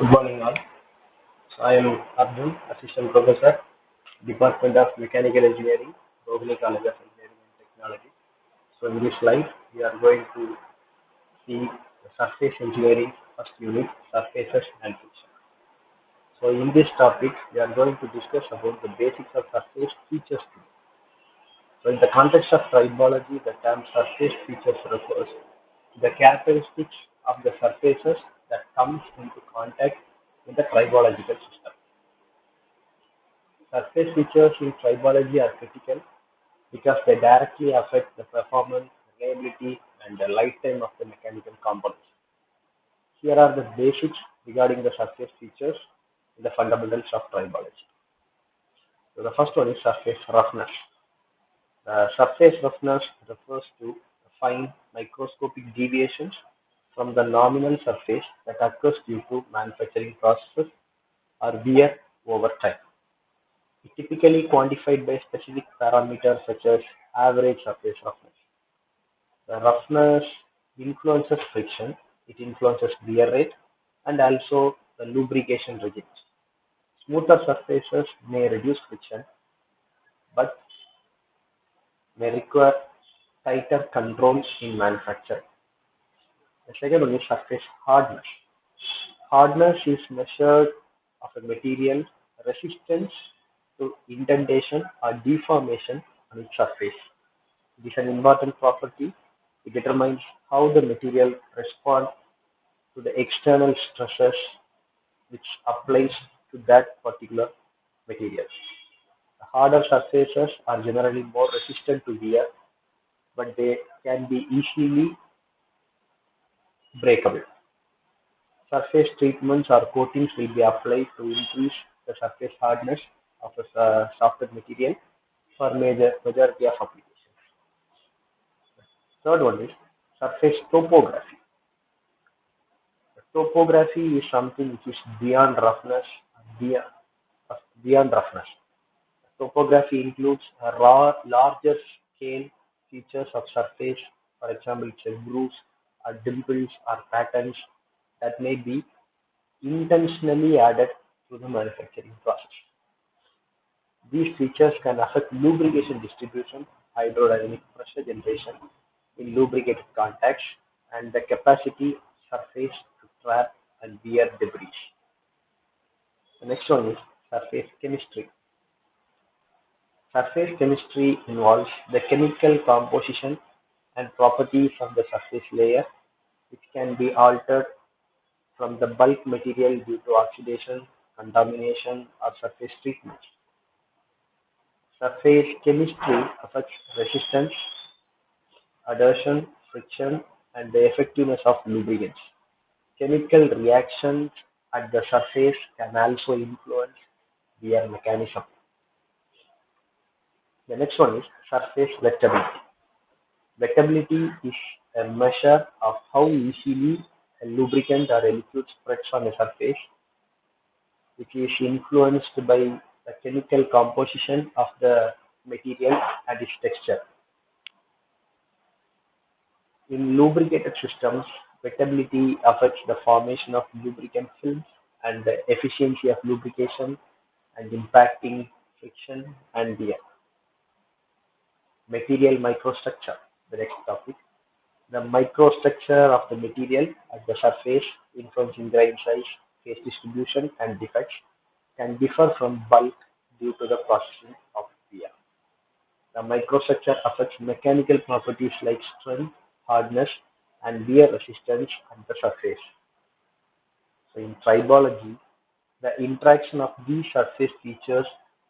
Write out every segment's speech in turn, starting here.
Good morning, all. So I am Arjun, Assistant Professor, Department of Mechanical Engineering, Rohini College of Engineering and Technology. So in this slide, we are going to see the surface engineering first unit, surfaces and friction. So in this topic, we are going to discuss about the basics of surface features. So in the context of tribology, the term surface features refers to the characteristics of the surfaces that comes into contact with the tribological system. Surface features in tribology are critical because they directly affect the performance, reliability, and the lifetime of the mechanical components. Here are the basics regarding the surface features in the fundamentals of tribology. So the first one is surface roughness. Surface roughness refers to fine microscopic deviations from the nominal surface that occurs due to manufacturing processes or wear over time. It typically quantified by specific parameters such as average surface roughness. The roughness influences friction, it influences wear rate, and also the lubrication regimes. Smoother surfaces may reduce friction, but may require tighter controls in manufacturing. The second one is surface hardness. Hardness is measured of a material resistance to indentation or deformation on its surface. It is an important property. It determines how the material responds to the external stresses which applies to that particular material. The harder surfaces are generally more resistant to wear, but they can be easily breakable. Surface treatments or coatings will be applied to increase the surface hardness of a softer material for majority of applications. Third one is surface topography. Topography is something which is beyond, beyond roughness. Topography includes a larger scale features of surface, for example, say grooves or dimples or patterns that may be intentionally added to the manufacturing process. These features can affect lubrication distribution, hydrodynamic pressure generation in lubricated contacts, and the capacity of surface to trap and wear debris. The next one is surface chemistry. Surface chemistry involves the chemical composition and properties of the surface layer, which can be altered from the bulk material due to oxidation, contamination, or surface treatment. Surface chemistry affects resistance, adhesion, friction, and the effectiveness of lubricants. Chemical reactions at the surface can also influence wear mechanism. The next one is surface wettability. Wettability is a measure of how easily a lubricant or a liquid spreads on a surface, which is influenced by the chemical composition of the material and its texture. In lubricated systems, wettability affects the formation of lubricant films and the efficiency of lubrication and impacting friction and wear. Material microstructure, the next topic. The microstructure of the material at the surface, influencing grain size, phase distribution, and defects, can differ from bulk due to the processing of wear. The microstructure affects mechanical properties like strength, hardness, and wear resistance at the surface. So in tribology, the interaction of these surface features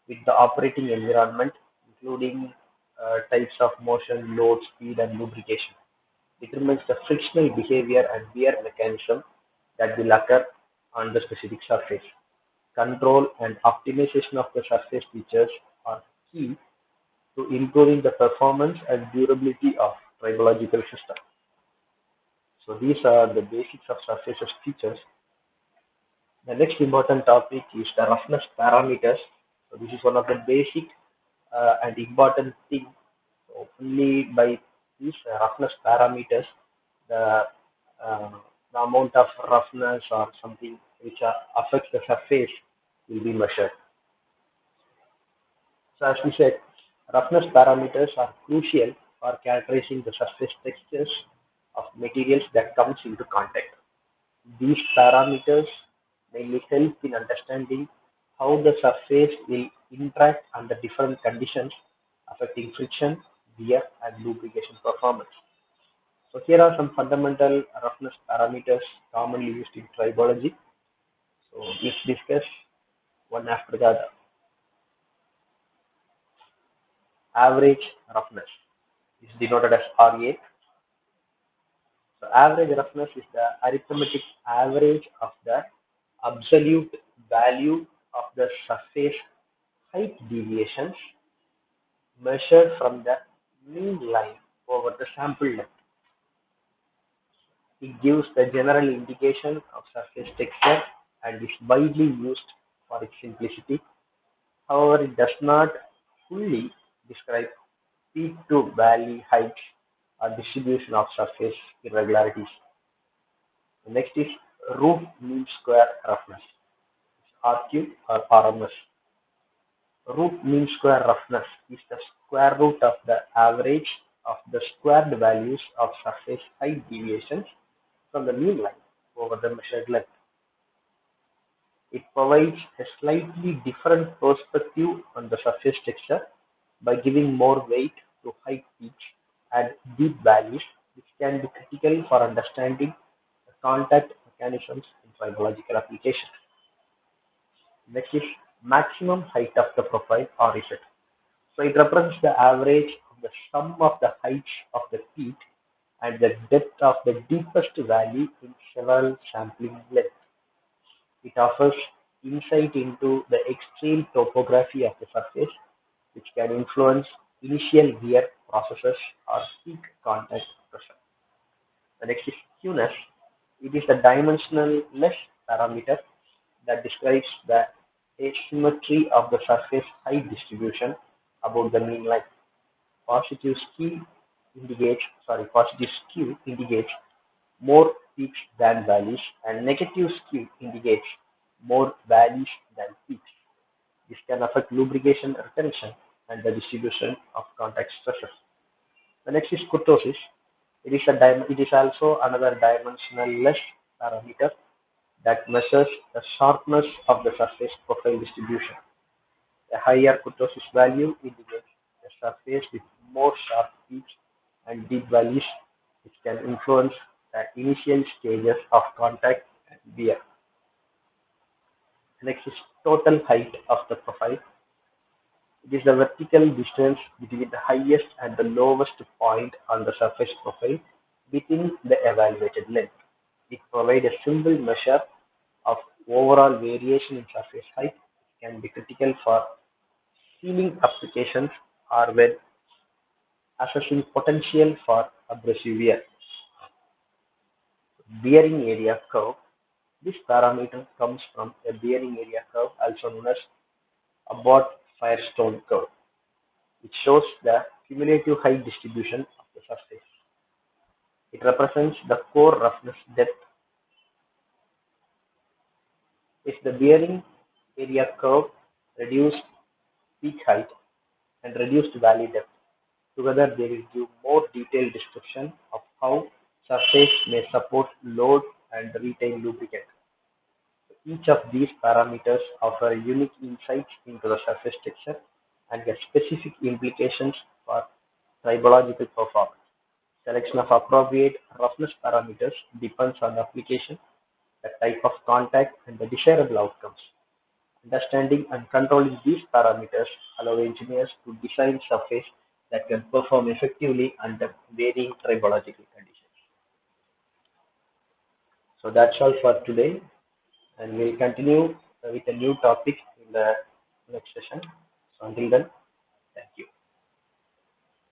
with the operating environment, including types of motion, load, speed, and lubrication, determines the frictional behavior and wear mechanism that will occur on the specific surface. Control and optimization of the surface features are key to improving the performance and durability of tribological system. So these are the basics of surfaces features. The next important topic is the roughness parameters. So this is one of the basic and important thing. So only by these roughness parameters, the uh, the amount of roughness or something which affects the surface will be measured. So as we said, roughness parameters are crucial for characterizing the surface textures of materials that comes into contact. These parameters mainly help in understanding how the surface will interact under different conditions affecting friction, wear, and lubrication performance. So here are some fundamental roughness parameters commonly used in tribology. So let's discuss one after the other. Average roughness is denoted as RA. So average roughness is the arithmetic average of the absolute value of the surface height deviations measured from the mean line over the sample length. It gives the general indication of surface texture and is widely used for its simplicity. However, it does not fully describe peak to valley heights or distribution of surface irregularities. The next is root mean square roughness, RQ or RMS. Root mean square roughness is the square root of the average of the squared values of surface height deviations from the mean line over the measured length. It provides a slightly different perspective on the surface texture by giving more weight to high peaks and deep valleys, which can be critical for understanding the contact mechanisms in tribological applications. Next is maximum height of the profile or effect. So it represents the average of the sum of the heights of the peak and the depth of the deepest valley in several sampling lengths. It offers insight into the extreme topography of the surface, which can influence initial wear processes or peak contact pressure. The next is skewness. It is the dimensionless parameter that describes the asymmetry of the surface height distribution about the mean line. Positive skew indicates more peaks than valleys, and negative skew indicates more valleys than peaks. This can affect lubrication retention and the distribution of contact stresses. The next is kurtosis. It is also another dimensionless parameter that measures the sharpness of the surface profile distribution. A higher kurtosis value indicates a surface with more sharp peaks and deep valleys, which can influence the initial stages of contact and wear. Next is total height of the profile. It is the vertical distance between the highest and the lowest point on the surface profile within the evaluated length. It provides a simple measure of overall variation in surface height. It can be critical for sealing applications or when assessing potential for abrasive wear. Bearing area curve. This parameter comes from a bearing area curve, also known as Abbott-Firestone curve, which shows the cumulative height distribution of the surface. It represents the core roughness depth. If the bearing area curve reduced peak height and reduced valley depth, together they will give more detailed description of how surface may support load and retain lubricant. Each of these parameters offer unique insights into the surface texture and get specific implications for tribological performance. Selection of appropriate roughness parameters depends on the application, the type of contact, and the desirable outcomes. Understanding and controlling these parameters allow engineers to design surface that can perform effectively under varying tribological conditions. So that's all for today, and we'll continue with a new topic in the next session. So until then, thank you.